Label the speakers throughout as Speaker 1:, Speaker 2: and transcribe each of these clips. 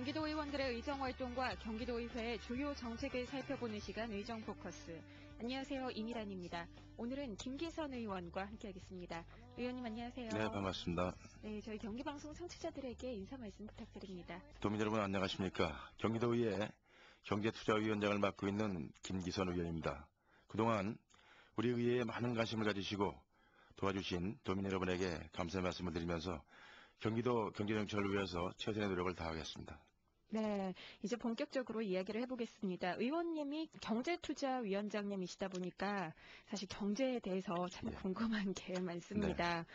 Speaker 1: 경기도 의원들의 의정활동과 경기도의회의 주요 정책을 살펴보는 시간 의정포커스. 안녕하세요. 이미란입니다. 오늘은 김기선 의원과 함께하겠습니다. 의원님 안녕하세요.
Speaker 2: 네, 반갑습니다.
Speaker 1: 네, 저희 경기방송 청취자들에게 인사 말씀 부탁드립니다.
Speaker 2: 도민 여러분 안녕하십니까. 경기도의회 경제투자위원장을 맡고 있는 김기선 의원입니다. 그동안 우리 의회에 많은 관심을 가지시고 도와주신 도민 여러분에게 감사의 말씀을 드리면서 경기도 경제정책을 위해서 최선의 노력을 다하겠습니다.
Speaker 1: 네, 이제 본격적으로 이야기를 해보겠습니다. 의원님이 경제투자위원장님이시다 보니까 사실 경제에 대해서 참 궁금한 게 많습니다.
Speaker 2: 네.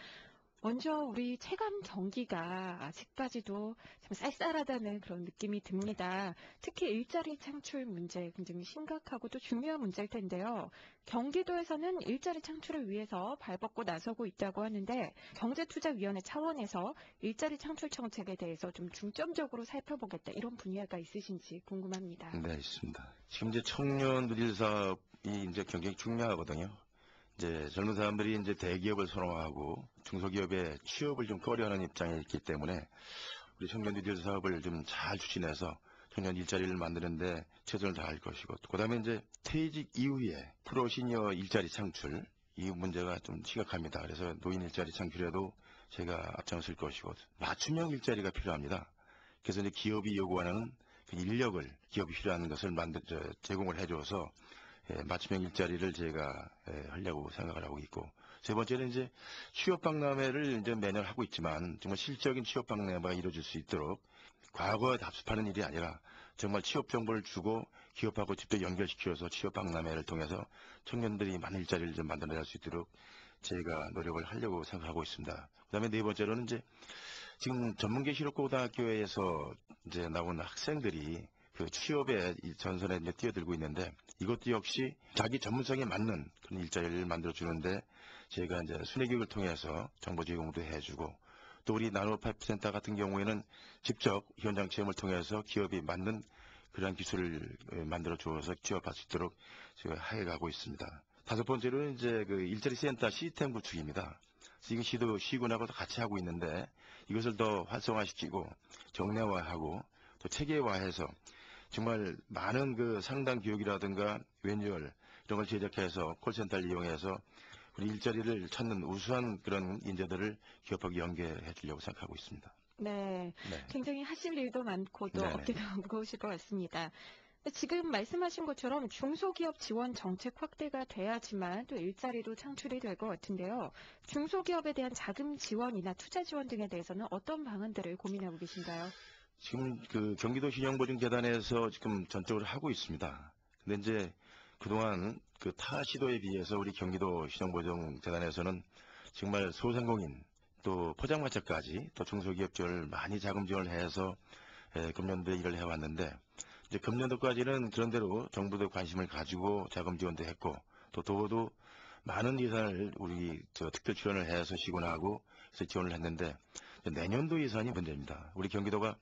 Speaker 1: 먼저 우리 체감 경기가 아직까지도 참 쌀쌀하다는 그런 느낌이 듭니다. 특히 일자리 창출 문제 굉장히 심각하고 또 중요한 문제일 텐데요. 경기도에서는 일자리 창출을 위해서 발벗고 나서고 있다고 하는데 경제투자위원회 차원에서 일자리 창출 정책에 대해서 좀 중점적으로 살펴보겠다 이런 분야가 있으신지 궁금합니다.
Speaker 2: 네, 있습니다. 지금 이제 청년 누릴 사업이 이제 굉장히 중요하거든요. 이제 젊은 사람들이 이제 대기업을 선호하고 중소기업의 취업을 좀 꺼려하는 입장에 있기 때문에 우리 청년 뉴딜 사업을 좀 잘 추진해서 청년 일자리를 만드는데 최선을 다할 것이고, 그다음에 이제 퇴직 이후에 프로 시니어 일자리 창출 이 문제가 좀 심각합니다. 그래서 노인 일자리 창출에도 제가 앞장설 것이고 맞춤형 일자리가 필요합니다. 그래서 이제 기업이 요구하는 그 인력을 기업이 필요한 것을 제공을 해줘서 맞춤형 일자리를 제가 하려고 생각을 하고 있고, 세 번째는 이제 취업박람회를 이제 매년 하고 있지만 정말 실적인 취업박람회가 이루어질 수 있도록 과거에 답습하는 일이 아니라 정말 취업 정보를 주고 기업하고 직접 연결시켜서 취업박람회를 통해서 청년들이 많은 일자리를 좀 만들어낼 수 있도록 제가 노력을 하려고 생각하고 있습니다. 그다음에 네 번째로는 이제 지금 전문계시록고등학교에서 이제 나온 학생들이 그 취업의 전선에 이제 뛰어들고 있는데 이것도 역시 자기 전문성에 맞는 그런 일자리를 만들어 주는데 제가 이제 순회교육을 통해서 정보 제공도 해주고, 또 우리 나노파이프 센터 같은 경우에는 직접 현장 체험을 통해서 기업이 만든 그런 기술을 만들어 주어서 취업할 수 있도록 제가 해가고 있습니다. 다섯 번째로는 이제 그 일자리 센터 시스템 구축입니다. 지금 시군하고도 같이 하고 있는데 이것을 더 활성화시키고 정례화하고 또 체계화해서 정말 많은 그 상담 교육이라든가 웬유얼 이런 걸 제작해서 콜센터를 이용해서 우리 일자리를 찾는 우수한 그런 인재들을 기업하고 연계해 주려고 생각하고 있습니다.
Speaker 1: 네,
Speaker 2: 네.
Speaker 1: 굉장히 하실 일도 많고 또
Speaker 2: 네네.
Speaker 1: 어깨가 무거우실 것 같습니다. 지금 말씀하신 것처럼 중소기업 지원 정책 확대가 돼야지만 또 일자리도 창출이 될 것 같은데요. 중소기업에 대한 자금 지원이나 투자 지원 등에 대해서는 어떤 방안들을 고민하고 계신가요?
Speaker 2: 지금 그 경기도 신용보증재단에서 지금 전적으로 하고 있습니다. 근데 이제 그동안 그 타 시도에 비해서 우리 경기도 신용보증재단에서는 정말 소상공인 또 포장마차까지 또 중소기업들 많이 자금 지원을 해서 금년도에 일을 해왔는데, 이제 금년도까지는 그런대로 정부도 관심을 가지고 자금 지원도 했고 또 도도 많은 예산을 우리 특별 출연을 해서 시군하고 그래서 지원을 했는데 내년도 예산이 문제입니다. 우리 경기도가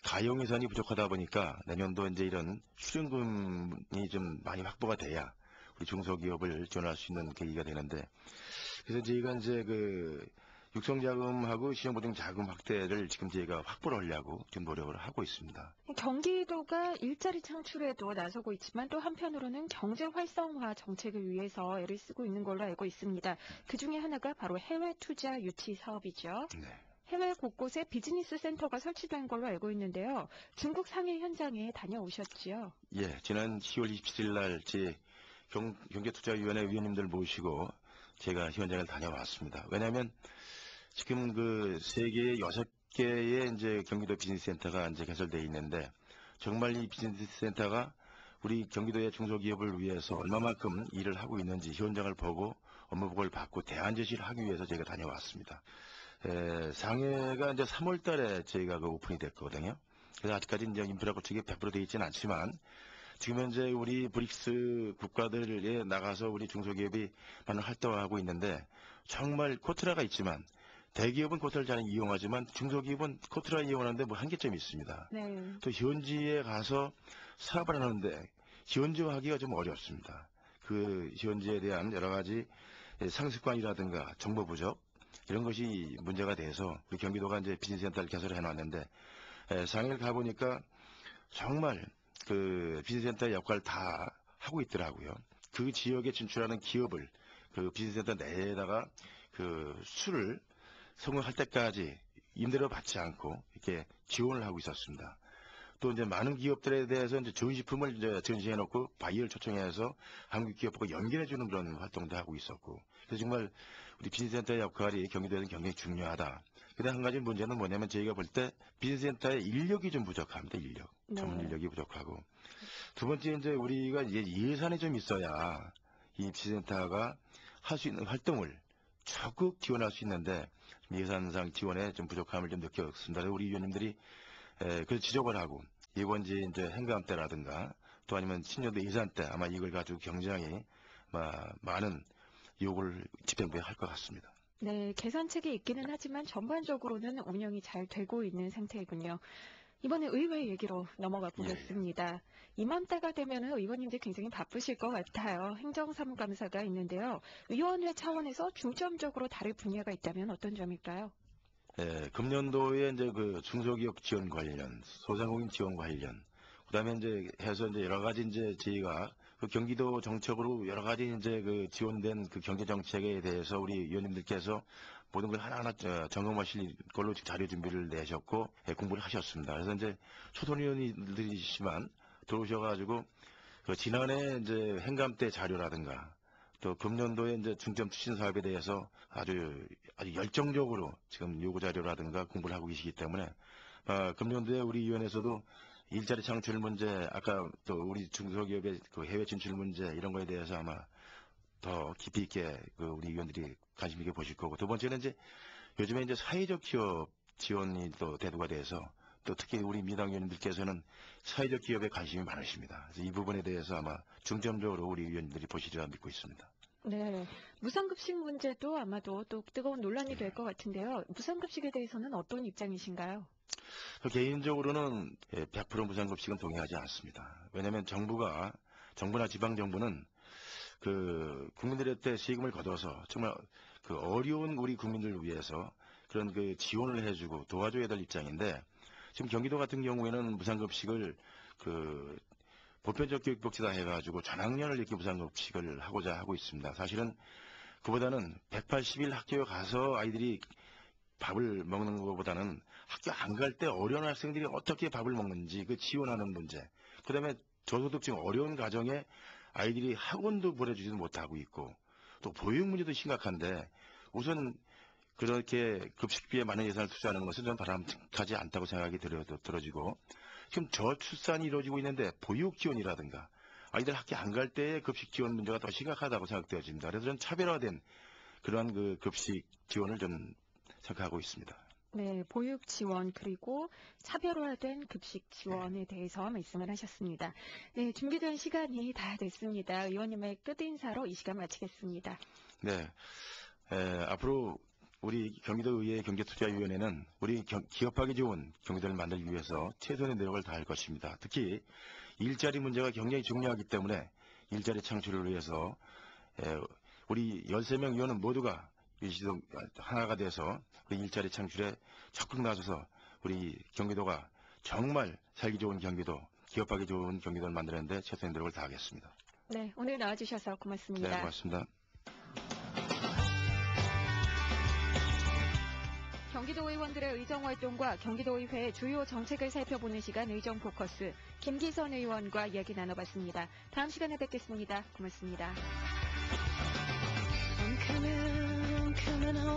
Speaker 2: 가용 예산이 부족하다 보니까 내년도 이제 이런 수령금이 좀 많이 확보가 돼야 우리 중소기업을 지원할 수 있는 계기가 되는데, 그래서 저희가 이제 그 육성자금하고 신용보증 자금 확대를 지금 저희가 확보를 하려고 지금 노력을 하고 있습니다.
Speaker 1: 경기도가 일자리 창출에도 나서고 있지만 또 한편으로는 경제 활성화 정책을 위해서 애를 쓰고 있는 걸로 알고 있습니다. 그중에 하나가 바로 해외 투자 유치 사업이죠.
Speaker 2: 네.
Speaker 1: 해외 곳곳에 비즈니스 센터가 설치된 걸로 알고 있는데요. 중국 상해 현장에 다녀오셨지요?
Speaker 2: 예, 지난 10월 27일 날 제 경제투자위원회 위원님들 모시고 제가 현장을 다녀왔습니다. 왜냐하면 지금 그 세계 6개의 이제 경기도 비즈니스 센터가 이제 개설되어 있는데 정말 이 비즈니스 센터가 우리 경기도의 중소기업을 위해서 얼마만큼 일을 하고 있는지 현장을 보고 업무 보고를 받고 대안 제시를 하기 위해서 제가 다녀왔습니다. 상해가 이제 3월 달에 저희가 그 오픈이 됐거든요. 그래서 아직까지 이제 인프라 구축이 100% 되어 있지는 않지만 지금 현재 우리 브릭스 국가들에 나가서 우리 중소기업이 많은 활동을 하고 있는데 정말 코트라가 있지만 대기업은 코트라를 잘 이용하지만 중소기업은 코트라 이용하는데 뭐 한계점이 있습니다.
Speaker 1: 네.
Speaker 2: 또 현지에 가서 사업을 하는데 현지화하기가 좀 어렵습니다. 그 현지에 대한 여러 가지 상습관이라든가 정보 부족 이런 것이 문제가 돼서 우리 경기도가 이제 비즈니스 센터를 개설해 놨는데 상해를 가보니까 정말 그 비즈센터 역할을 다 하고 있더라고요. 그 지역에 진출하는 기업을 그 비즈센터 내에다가 그 수를 성공할 때까지 임대료 받지 않고 이렇게 지원을 하고 있었습니다. 또 이제 많은 기업들에 대해서 이제 전시품을 이제 전시해놓고 바이어를 초청해서 한국 기업하고 연결해주는 그런 활동도 하고 있었고, 그래서 정말 우리 비즈센터의 역할이 경기도에서는 굉장히 중요하다. 근데 한 가지 문제는 뭐냐면 저희가 볼 때 비즈센터의 인력이 좀 부족합니다. 인력, 전문
Speaker 1: 네.
Speaker 2: 인력이 부족하고, 두 번째 이제 우리가 이제 예산이 좀 있어야 이 비즈센터가 할 수 있는 활동을 적극 지원할 수 있는데 예산상 지원에 좀 부족함을 좀 느꼈습니다. 우리 위원님들이 그 지적을 하고 이번지 이제 행감 때라든가 또 아니면 신년도 예산 때 아마 이걸 가지고 굉장히 많은 요구를 집행부에 할 것 같습니다.
Speaker 1: 네, 계산책이 있기는 하지만 전반적으로는 운영이 잘 되고 있는 상태이군요. 이번에 의회 얘기로 넘어가
Speaker 2: 예, 예.
Speaker 1: 보겠습니다. 이맘때가 되면 의원님들 굉장히 바쁘실 것 같아요. 행정사무감사가 있는데요. 위원회 차원에서 중점적으로 다룰 분야가 있다면 어떤 점일까요?
Speaker 2: 금년도에 이제 그 중소기업 지원 관련, 소상공인 지원 관련, 그다음에 이제 해서 이제 여러 가지 이제 저희가 그 경기도 정책으로 여러 가지 이제 그 지원된 그 경제 정책에 대해서 우리 위원님들께서 모든 걸 하나하나 점검하실 걸로 자료 준비를 내셨고 공부를 하셨습니다. 그래서 이제 초선 위원님들이시지만 들어오셔가지고 그 지난해 이제 행감 때 자료라든가 또 금년도에 이제 중점 추진 사업에 대해서 아주 열정적으로 지금 요구 자료라든가 공부를 하고 계시기 때문에 금년도에 우리 위원회에서도 일자리 창출 문제, 아까 또 우리 중소기업의 그 해외 진출 문제 이런 거에 대해서 아마 더 깊이 있게 그 우리 위원들이 관심 있게 보실 거고, 두 번째는 이제 요즘에 이제 사회적 기업 지원이 또 대두가 돼서 또 특히 우리 민당 위원님들께서는 사회적 기업에 관심이 많으십니다. 그래서 이 부분에 대해서 아마 중점적으로 우리 위원님들이 보시리라 믿고 있습니다.
Speaker 1: 네, 무상급식 문제도 아마도 또 뜨거운 논란이 될
Speaker 2: 예.
Speaker 1: 것 같은데요. 무상급식에 대해서는 어떤 입장이신가요?
Speaker 2: 개인적으로는 100% 무상급식은 동의하지 않습니다. 왜냐하면 정부나 지방정부는 그 국민들한테 세금을 걷어서 정말 그 어려운 우리 국민들을 위해서 그런 그 지원을 해주고 도와줘야 될 입장인데, 지금 경기도 같은 경우에는 무상급식을 그 보편적 교육복지다 해가지고 전학년을 이렇게 무상급식을 하고자 하고 있습니다. 사실은 그보다는 180일 학교에 가서 아이들이 밥을 먹는 것보다는 학교 안 갈 때 어려운 학생들이 어떻게 밥을 먹는지 그 지원하는 문제, 그다음에 저소득층 어려운 가정에 아이들이 학원도 보내주지도 못하고 있고 또 보육 문제도 심각한데, 우선 그렇게 급식비에 많은 예산을 투자하는 것은 좀 바람직하지 않다고 생각이 들어지고, 지금 저출산이 이루어지고 있는데 보육 지원이라든가 아이들 학교 안 갈 때의 급식 지원 문제가 더 심각하다고 생각되어집니다. 그래서 좀 차별화된 그러한 그 급식 지원을 좀 생각하고 있습니다.
Speaker 1: 네, 보육 지원 그리고 차별화된 급식 지원에 대해서 말씀을 하셨습니다. 네, 준비된 시간이 다 됐습니다. 의원님의 끝인사로 이 시간 마치겠습니다.
Speaker 2: 네, 앞으로 우리 경기도의회 경제투자위원회는 우리 기업하기 좋은 경기도를 만들기 위해서 최선의 노력을 다할 것입니다. 특히 일자리 문제가 굉장히 중요하기 때문에 일자리 창출을 위해서 우리 13명 위원은 모두가 하나가 돼서 그 일자리 창출에 적극 나서서 우리 경기도가 정말 살기 좋은 경기도, 기업하기 좋은 경기도를 만드는데 최선의 노력을 다하겠습니다.
Speaker 1: 네, 오늘 나와주셔서
Speaker 2: 네,
Speaker 1: 고맙습니다.
Speaker 2: 고맙습니다.
Speaker 1: 경기도 의원들의 의정활동과 경기도의회의 주요 정책을 살펴보는 시간 의정 포커스, 김기선 의원과 이야기 나눠봤습니다. 다음 시간에 뵙겠습니다. 고맙습니다.
Speaker 3: I'm coming home.